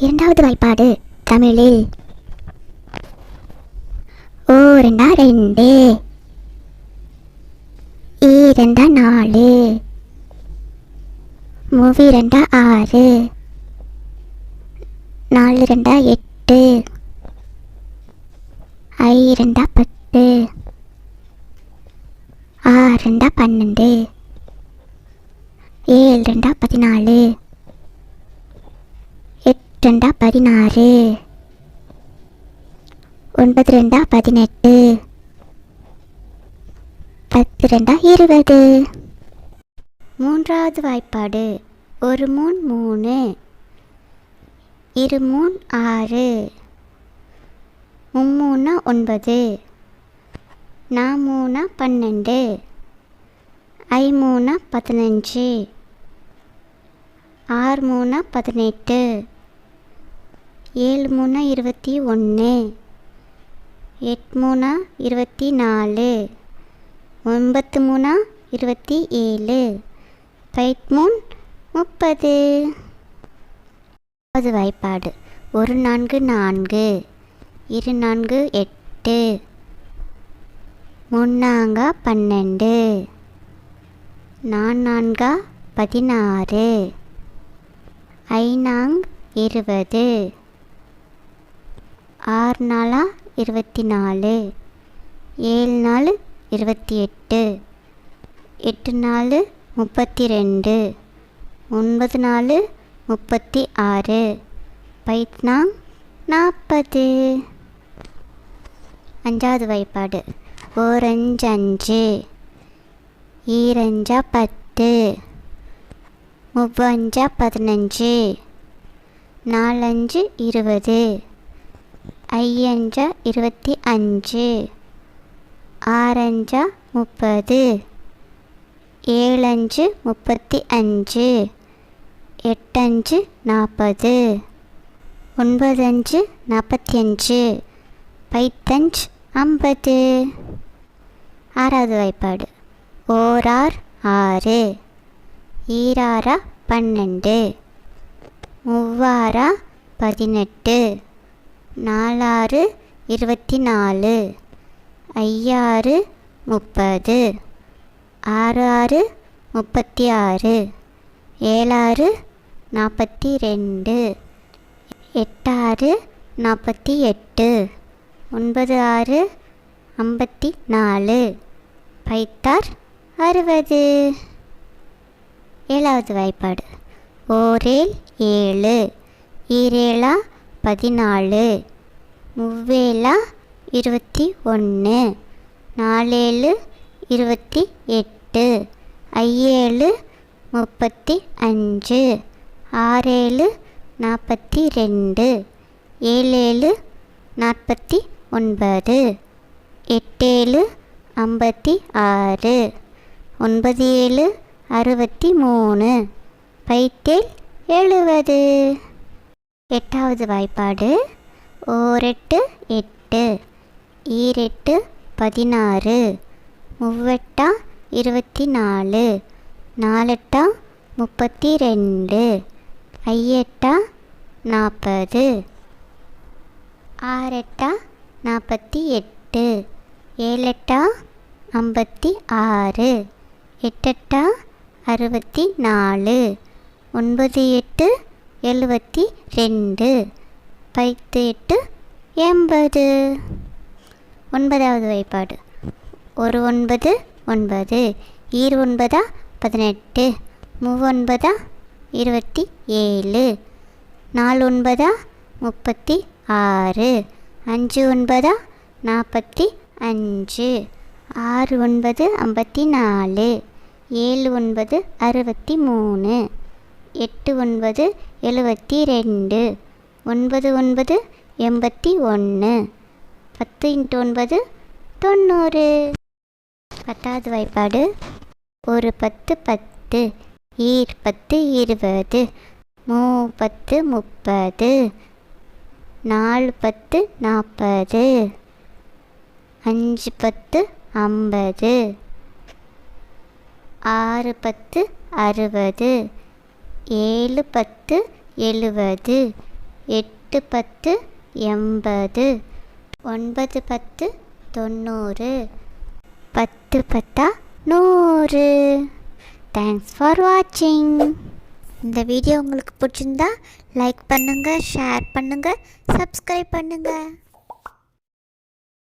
இரண்டாவது வாய்ப்பாடு தமிழில். ஓ ரெண்டா ரெண்டு, ஈரெண்டா நாலு, மூவி ரெண்டா ஆறு, நாலு ரெண்டா எட்டு, ஐ ரெண்டா 10, ஆறு ரெண்டா 12, ஏழு ரெண்டா 14, எட்டு ரெண்டா 16, ஒன்பது ரெண்டா 18, பத்து ரெண்டா 20. மூன்றாவது வாய்ப்பாடு ஒரு மூணு மூணு, இரு மூணு ஆறு, மும்மூணா 9, நாமூணா 12, ஐமூணா 15, ஆறு மூணா 18, ஏழு மூணா 21, எட்டு மூணா 24, ஒன்பத்து மூணா 27, பைத் மூணு 30. அது வாய்ப்பாடு ஒரு நான்கு நான்கு, இரு நான்கு 8, முன்னாங்கா 12, நான்கா 16, ஐநாங் 20, ஆறு நாளா 24, ஏழு நாள் 28, எட்டு நாள் 32, ஒன்பது நாள் 36, பைத்னாங் 40. அஞ்சாவது வாய்ப்பாடு ஓரஞ்சு 5, ஈரஞ்சா 10, மூவஞ்சா 15, நாலஞ்சு 20, ஐயஞ்சா 25, ஆறஞ்சா 30, ஏழஞ்சு 35, எட்டஞ்சு 40, ஒன்பதஞ்சு 45, பைத்தஞ்சு 50. ஆறாவது வாய்ப்பாடு ஓரார் 6, ஈராரா 12, மூவாரா 18, நாலாறு 24, ஐயாறு 30, ஆறாறு 36, ஏழாறு 42, எட்டாறு 48, ஒன்பது ஆறு 54, பைத்தார் 60. ஏழாவது வாய்ப்பாடு ஓரேல் 7, ஈரேலா 14, மூவேலா 21, நாலேழு 28, ஐயேழு 35, ஆறேழு 42, ஏழேழு 49, எட்டேழு 56, ஒன்பது ஏழு 63, பைத்தேல் 70. எட்டாவது வாய்ப்பாடு ஓரெட்டு 8, ஈரெட்டு 16, மூவெட்டா 24, நாலெட்டா 32, ஐயெட்டா 40, ஆறெட்டா 48, ஏழெட்டா 56, எட்டெட்டா 64, ஒன்பது எட்டு 72, பைத்து 8 80. ஒன்பதாவது வாய்ப்பாடு ஒரு 9 9, ஈர் 9 18, மூவொன்பதா 27, நாலு 9 36, அஞ்சு 9 45, ஆறு 9 54, ஏழு 9 63, எட்டு 9 72, ஒன்பது 9 81, 10 × 9 90. பத்தாவது வாய்ப்பாடு ஒரு 10 10, ஈர் 10 20, மூ 10 30, நாலு 10 40, அஞ்சு 10 50, ஆறு 10 60, ஏழு 10 70, 8 10 80, 9 10 90, 10 10 100. தேங்க்ஸ் ஃபார் வாட்சிங். இந்த வீடியோ உங்களுக்கு பிடிச்சிருந்தா லைக் பண்ணுங்கள், ஷேர் பண்ணுங்கள், சப்ஸ்கிரைப் பண்ணுங்கள்.